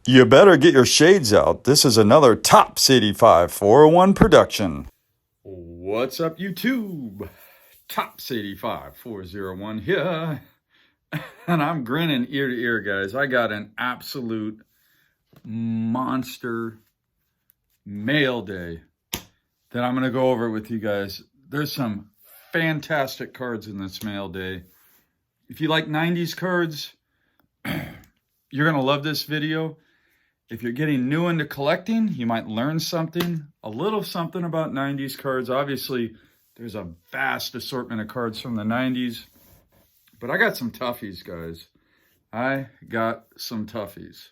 You better get your shades out. This is another Tops 85 401 production. What's up, YouTube? Tops 85 401 here. And I'm grinning ear to ear, guys. I got an absolute monster mail day that I'm going to go over with you guys. There's some fantastic cards in this mail day. If you like 90s cards, you're going to love this video. If you're getting new into collecting, you might learn something, a little something about 90s cards. Obviously, there's a vast assortment of cards from the 90s, but I got some toughies, guys. I got some toughies.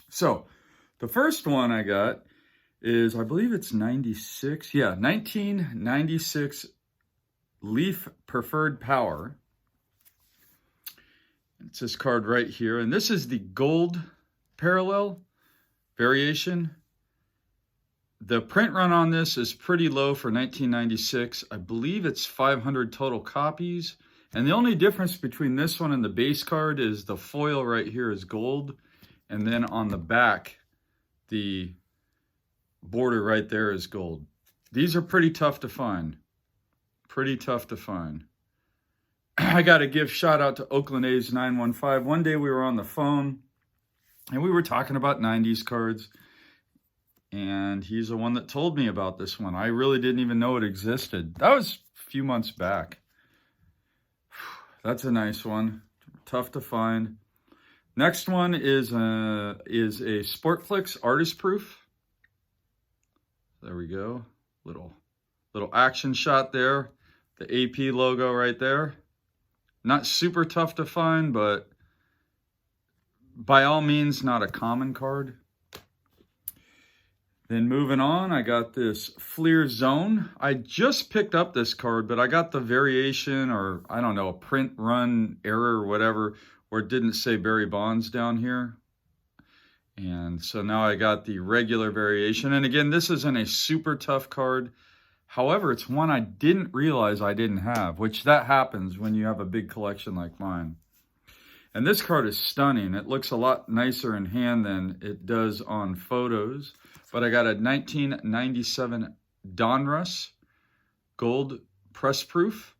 So, the first one I got is, I believe it's 96. Yeah, 1996 Leaf Preferred Power. It's this card right here, and this is the gold parallel variation. The print run on this is pretty low for 1996. I believe it's 500 total copies. And the only difference between this one and the base card is the foil right here is gold. And then on the back, the border right there is gold. These are pretty tough to find. Pretty tough to find. I got to give shout out to Oakland A's 915. One day we were on the phone and we were talking about 90s cards, and he's the one that told me about this one. I really didn't even know it existed. That was a few months back. That's a nice one. Tough to find. Next one is a Sportflix Artist Proof. There we go. Little action shot there. The AP logo right there. Not super tough to find, but by all means, not a common card. Then moving on, I got this Fleer Zone. I just picked up this card, but I got the variation, or I don't know, a print run error or whatever, where it didn't say Barry Bonds down here. And so now I got the regular variation. And again, this isn't a super tough card. However, it's one I didn't realize I didn't have, which that happens when you have a big collection like mine. And this card is stunning. It looks a lot nicer in hand than it does on photos. But I got a 1997 Donruss Gold Press Proof.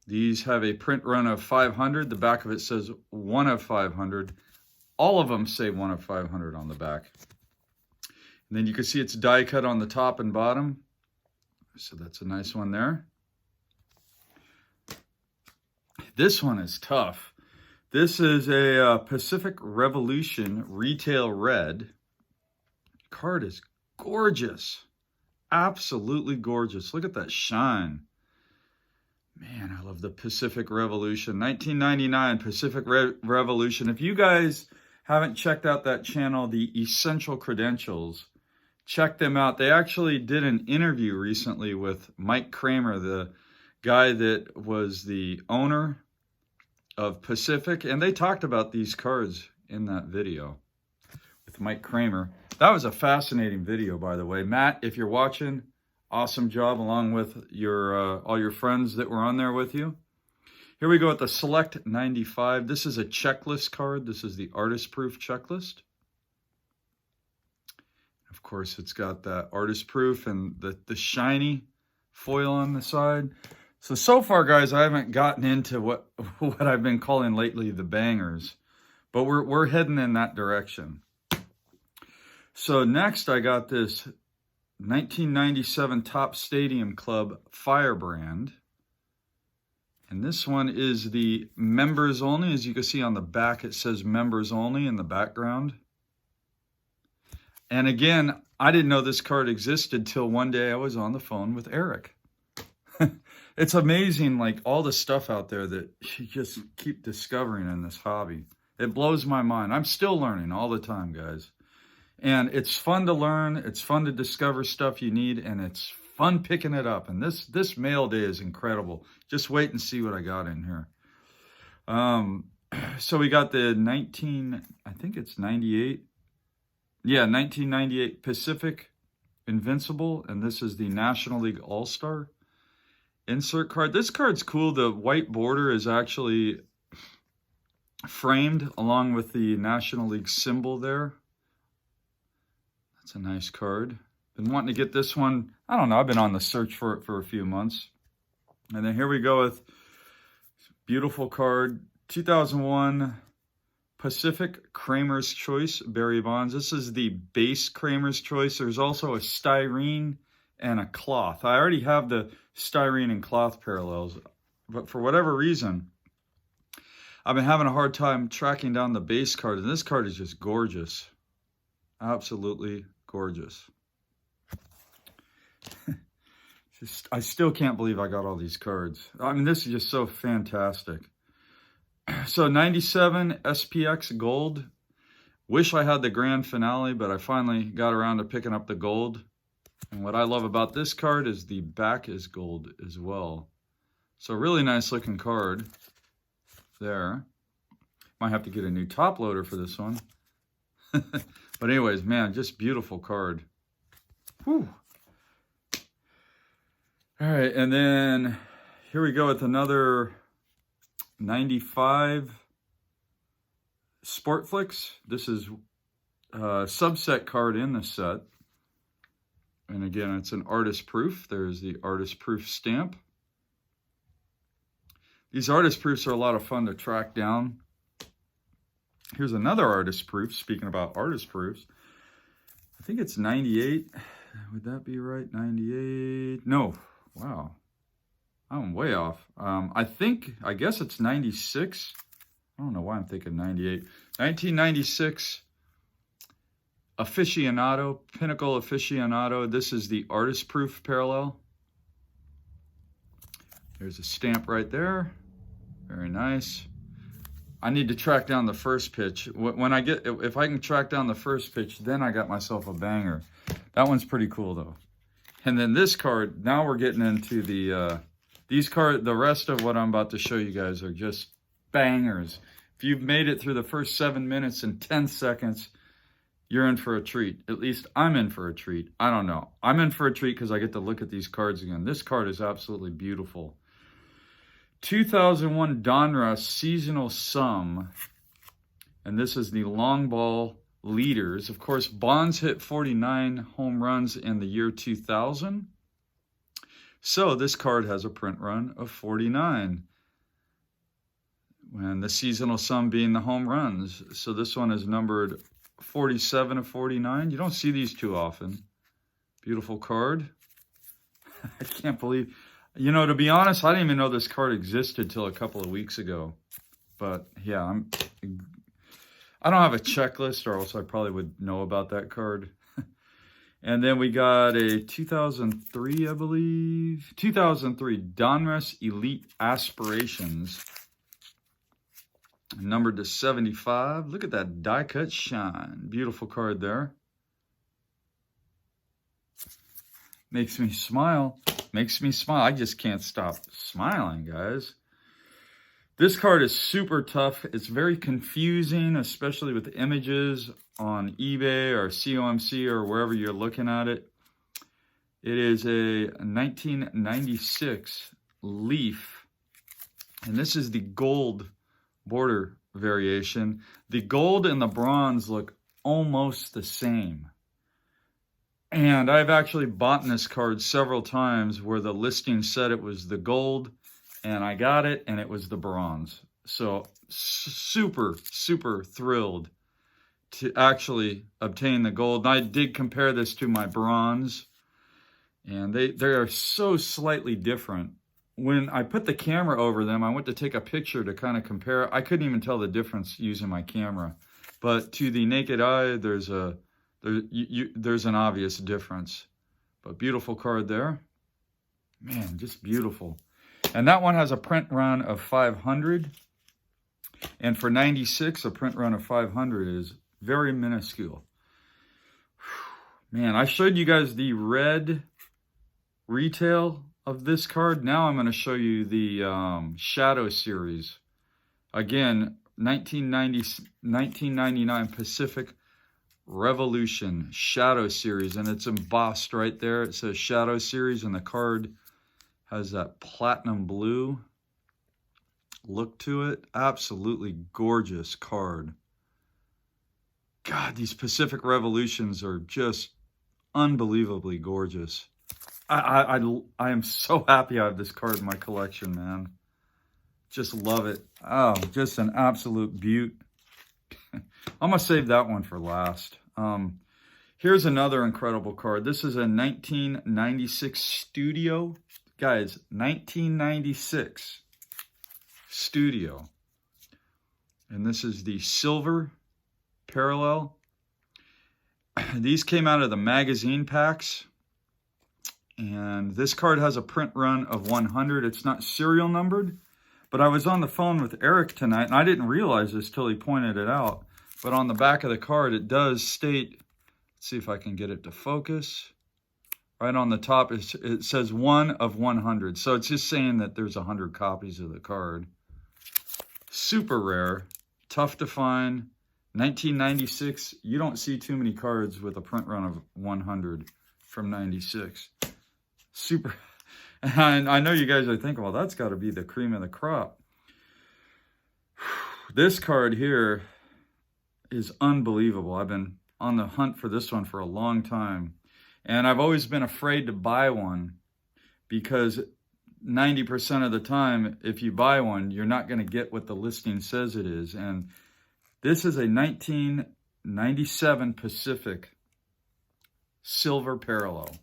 These have a print run of 500. The back of it says 1 of 500. All of them say 1 of 500 on the back. And then you can see it's die cut on the top and bottom. So that's a nice one there. This one is tough. This is a Pacific Revolution Retail Red. Card is gorgeous. Absolutely gorgeous. Look at that shine. Man, I love the Pacific Revolution. 1999 Pacific Revolution. If you guys haven't checked out that channel, The Essential Credentials, check them out. They actually did an interview recently with Mike Kramer, the guy that was the owner of Pacific, and they talked about these cards in that video with Mike Kramer. That was a fascinating video, by the way. Matt, if you're watching, awesome job, along with your all your friends that were on there with you. Here we go with the Select 95. This is a checklist card. This is the Artist Proof checklist. Of course, it's got that Artist Proof and the shiny foil on the side. So far, guys, I haven't gotten into what I've been calling lately the bangers, but we're heading in that direction. So next, I got this 1997 Topps Stadium Club Firebrand, and this one is the members only. As you can see on the back, it says members only in the background. And again, I didn't know this card existed till one day I was on the phone with Eric. It's amazing, like, all the stuff out there that you just keep discovering in this hobby. It blows my mind. I'm still learning all the time, guys. And it's fun to learn. It's fun to discover stuff you need, and it's fun picking it up. And this mail day is incredible. Just wait and see what I got in here. So we got the 98. Yeah, 1998 Pacific Invincible, and this is the National League All-Star insert card. This card's cool. The white border is actually framed along with the National League symbol there. That's a nice card. Been wanting to get this one. I don't know. I've been on the search for it for a few months. And then here we go with beautiful card. 2001 Pacific Kramer's Choice Barry Bonds. This is the base Kramer's Choice. There's also a styrene and a cloth. I already have the styrene and cloth parallels, but for whatever reason, I've been having a hard time tracking down the base card, and this card is just gorgeous. Absolutely gorgeous. I still can't believe I got all these cards. I mean, this is just so fantastic. So 97 SPX Gold. Wish I had the grand finale, but I finally got around to picking up the gold. And what I love about this card is the back is gold as well. So really nice looking card there. Might have to get a new top loader for this one. But anyways, man, just beautiful card. Whew. All right, and then here we go with another 95 Sportflix. This is a subset card in the set. And again, it's an artist proof. There's the artist proof stamp. These artist proofs are a lot of fun to track down. Here's another artist proof. Speaking about artist proofs, I think it's 98. Would that be right? 98? No. Wow. I'm way off. I guess it's 96. I don't know why I'm thinking 98. 1996 Aficionado, Pinnacle Aficionado. This is the artist proof parallel. There's a stamp right there. Very nice. I need to track down the first pitch. If I can track down the first pitch, then I got myself a banger. That one's pretty cool though. And then this card, now we're getting into the, the rest of what I'm about to show you guys are just bangers. If you've made it through the first 7 minutes and 10 seconds, you're in for a treat. At least I'm in for a treat. I don't know. I'm in for a treat because I get to look at these cards again. This card is absolutely beautiful. 2001 Donruss Seasonal Sum. And this is the long ball leaders. Of course, Bonds hit 49 home runs in the year 2000. So this card has a print run of 49. And the seasonal sum being the home runs. So this one is numbered 47 of 49. You don't see these too often. Beautiful card. I can't believe, you know, to be honest, I didn't even know this card existed till a couple of weeks ago. But yeah, I don't have a checklist, or else I probably would know about that card. And then we got a 2003, I believe. 2003 Donruss Elite Aspirations. Numbered to 75. Look at that die cut shine. Beautiful card there. Makes me smile. Makes me smile. I just can't stop smiling, guys. This card is super tough. It's very confusing, especially with images on eBay or COMC or wherever you're looking at it. It is a 1996 Leaf, and this is the gold border variation. The gold and the bronze look almost the same. And I've actually bought this card several times where the listing said it was the gold, and I got it, and it was the bronze. So super, super thrilled to actually obtain the gold. And I did compare this to my bronze, and they are so slightly different. When I put the camera over them, I went to take a picture to kind of compare. I couldn't even tell the difference using my camera. But to the naked eye, there's an obvious difference. But beautiful card there. Man, just beautiful. And that one has a print run of 500. And for 96, a print run of 500 is very minuscule. Man, I showed you guys the red retail of this card. Now I'm going to show you the Shadow Series. Again, 1999 Pacific Revolution Shadow Series. And it's embossed right there. It says Shadow Series, and the card has that platinum blue look to it. Absolutely gorgeous card. God, these Pacific Revolutions are just unbelievably gorgeous. I am so happy I have this card in my collection, man. Just love it. Oh, just an absolute beaut. I'm going to save that one for last. Here's another incredible card. This is a 1996 Studio. Guys, 1996 Studio. And this is the silver parallel. These came out of the magazine packs. And this card has a print run of 100. It's not serial numbered. But I was on the phone with Eric tonight, and I didn't realize this till he pointed it out. But on the back of the card, it does state, let's see if I can get it to focus. Right on the top, it says 1 of 100. So it's just saying that there's 100 copies of the card. Super rare, tough to find. 1996, you don't see too many cards with a print run of 100 from 96. Super. And I know you guys are thinking, well, that's got to be the cream of the crop. This card here is unbelievable. I've been on the hunt for this one for a long time. And I've always been afraid to buy one because 90% of the time, if you buy one, you're not going to get what the listing says it is. And this is a 1997 Pacific silver parallel.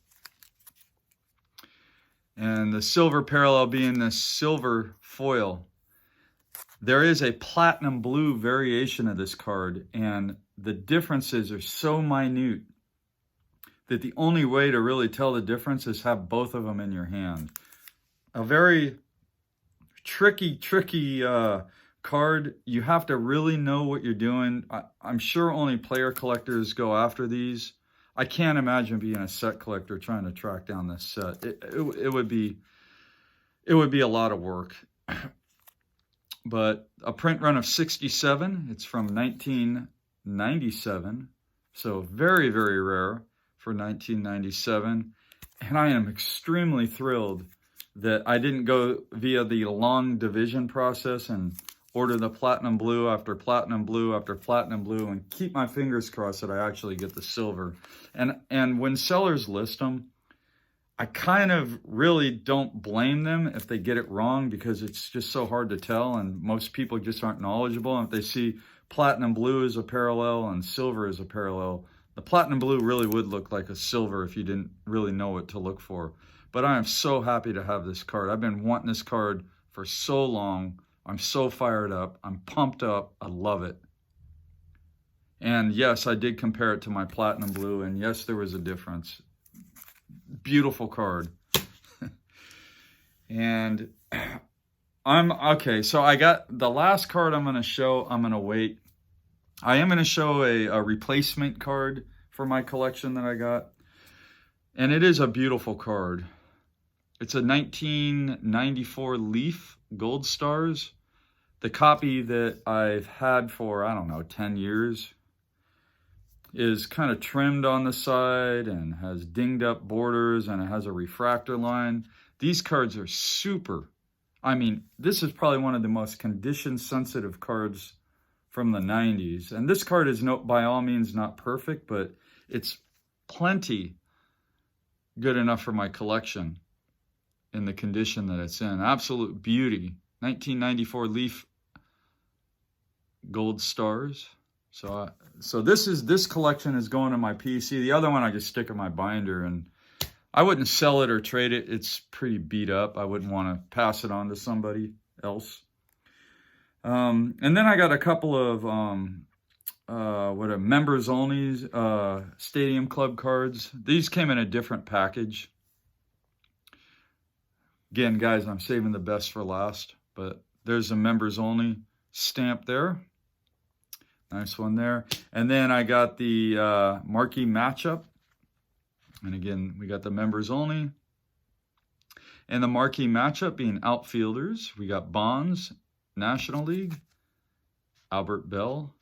And the silver parallel being the silver foil. There is a platinum blue variation of this card, and the differences are so minute that the only way to really tell the difference is have both of them in your hand. A very tricky card. You have to really know what you're doing. I'm sure only player collectors go after these. I can't imagine being a set collector trying to track down this set. It would be a lot of work. But a print run of 67. It's from 1997. So very, very rare for 1997. And I am extremely thrilled that I didn't go via the long division process and order the platinum blue after platinum blue after platinum blue and keep my fingers crossed that I actually get the silver. And when sellers list them, I kind of really don't blame them if they get it wrong because it's just so hard to tell and most people just aren't knowledgeable. And if they see platinum blue as a parallel and silver as a parallel, the platinum blue really would look like a silver if you didn't really know what to look for. But I am so happy to have this card. I've been wanting this card for so long. I'm so fired up. I'm pumped up. I love it. And yes, I did compare it to my platinum blue. And yes, there was a difference. Beautiful card. And okay. So I got the last card I'm going to show. I'm going to wait. I am going to show a replacement card for my collection that I got. And it is a beautiful card. It's a 1994 Leaf Gold Stars. The copy that I've had for, I don't know, 10 years is kind of trimmed on the side and has dinged up borders and it has a refractor line. These cards are super. I mean, this is probably one of the most condition sensitive cards from the 90s. And this card is by all means not perfect, but it's plenty good enough for my collection in the condition that it's in. Absolute beauty. 1994 Leaf Gold Stars. So this collection is going to my PC. The other one I just stick in my binder, and I wouldn't sell it or trade it. It's pretty beat up. I wouldn't want to pass it on to somebody else. And then I got a couple of members only Stadium Club cards. These came in a different package. Again, guys, I'm saving the best for last, but there's a members only stamp there. Nice one there. And then I got the marquee matchup. And again, we got the members only. And the marquee matchup being outfielders. We got Bonds, National League, Albert Bell,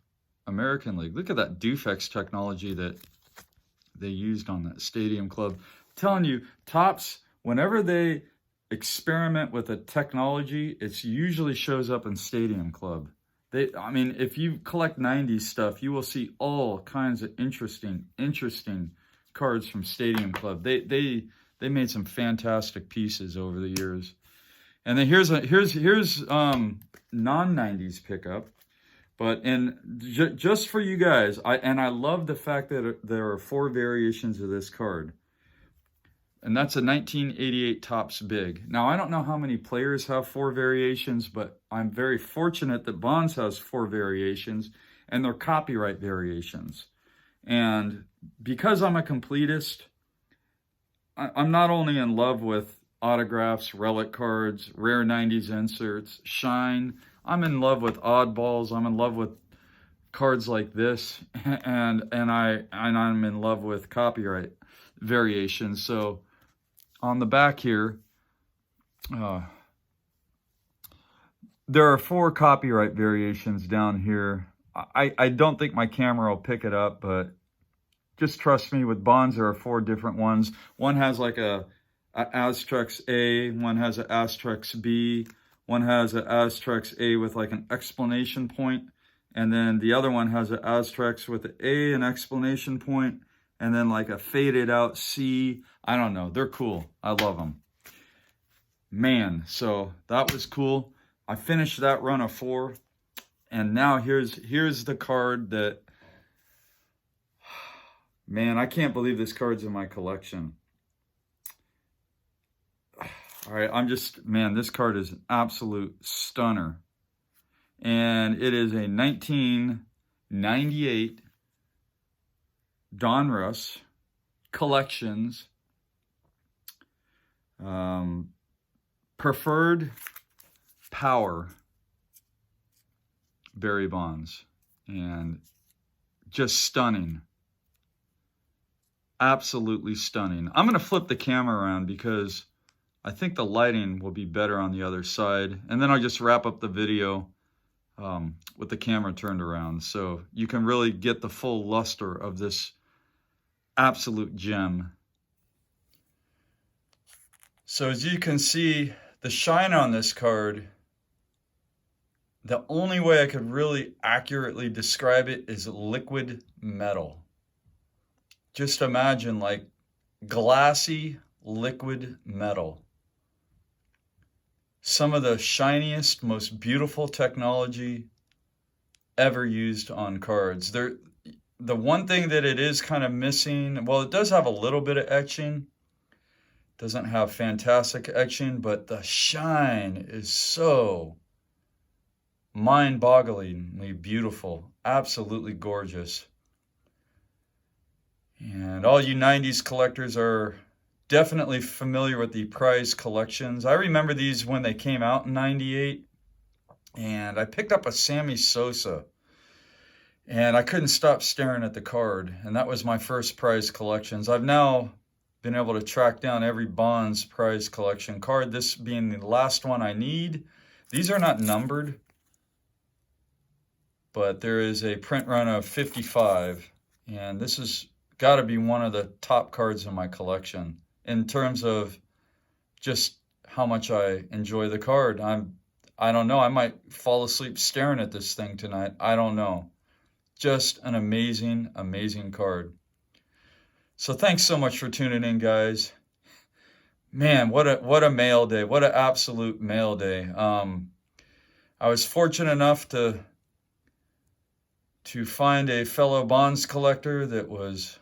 American League. Look at that Dufex technology that they used on that Stadium Club. I'm telling you, Topps, whenever they experiment with a technology, it usually shows up in Stadium Club. I mean, if you collect 90s stuff, you will see all kinds of interesting cards from Stadium Club. They made some fantastic pieces over the years. And then here's non-90s pickup. But just for you guys, I love the fact that there are 4 variations of this card. And that's a 1988 Topps Big. Now, I don't know how many players have 4 variations, but I'm very fortunate that Bonds has 4 variations, and they're copyright variations. And because I'm a completist, I'm not only in love with autographs, relic cards, rare 90s inserts, shine. I'm in love with oddballs. I'm in love with cards like this, and I'm in love with copyright variations. So on the back here, there are 4 copyright variations down here. I don't think my camera will pick it up, but just trust me, with Bonds, there are 4 different ones. One has like a Aztrex A, one has an Aztrex B, one has an Aztrex A with like an exclamation point, and then the other one has an Aztrex with an A, an exclamation point, and then like a faded out C. I don't know. They're cool. I love them. Man, so that was cool. I finished that run of 4. And now here's the card that, man, I can't believe this card's in my collection. All right, man, this card is an absolute stunner. And it is a 1998 Donruss Collections Preferred Power Barry Bonds, and just stunning. Absolutely stunning. I'm going to flip the camera around because I think the lighting will be better on the other side, and then I'll just wrap up the video with the camera turned around, so you can really get the full luster of this absolute gem. So as you can see, the shine on this card, the only way I could really accurately describe it is liquid metal. Just imagine like glassy liquid metal. Some of the shiniest, most beautiful technology ever used on cards. The one thing that it is kind of missing, well, it does have a little bit of etching. Doesn't have fantastic etching, but the shine is so mind-bogglingly beautiful. Absolutely gorgeous. And all you 90s collectors are definitely familiar with the prize collections. I remember these when they came out in 98, and I picked up a Sammy Sosa, and I couldn't stop staring at the card, and that was my first prize collections. I've now been able to track down every Bonds prize collection card, this being the last one I need. These are not numbered, but there is a print run of 55, and this has got to be one of the top cards in my collection in terms of just how much I enjoy the card. I don't know, I might fall asleep staring at this thing tonight. I don't know. Just an amazing, amazing card. So thanks so much for tuning in, guys. Man, what a mail day. What an absolute mail day. I was fortunate enough to find a fellow Bonds collector that was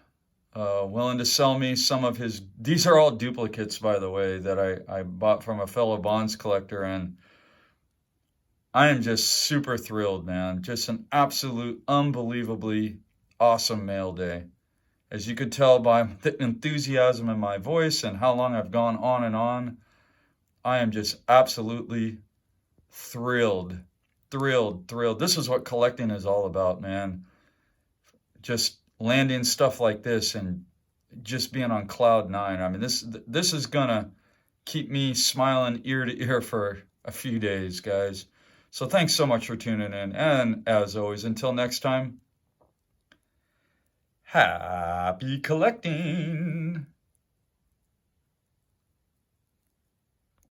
willing to sell me some of his, these are all duplicates, by the way, that I bought from a fellow Bonds collector, and I am just super thrilled, man. Just an absolute unbelievably awesome mail day. As you could tell by the enthusiasm in my voice and how long I've gone on and on, I am just absolutely thrilled. This is what collecting is all about, man. Just landing stuff like this and just being on cloud 9. I mean, this is gonna keep me smiling ear to ear for a few days, guys. So thanks so much for tuning in. And as always, until next time, happy collecting.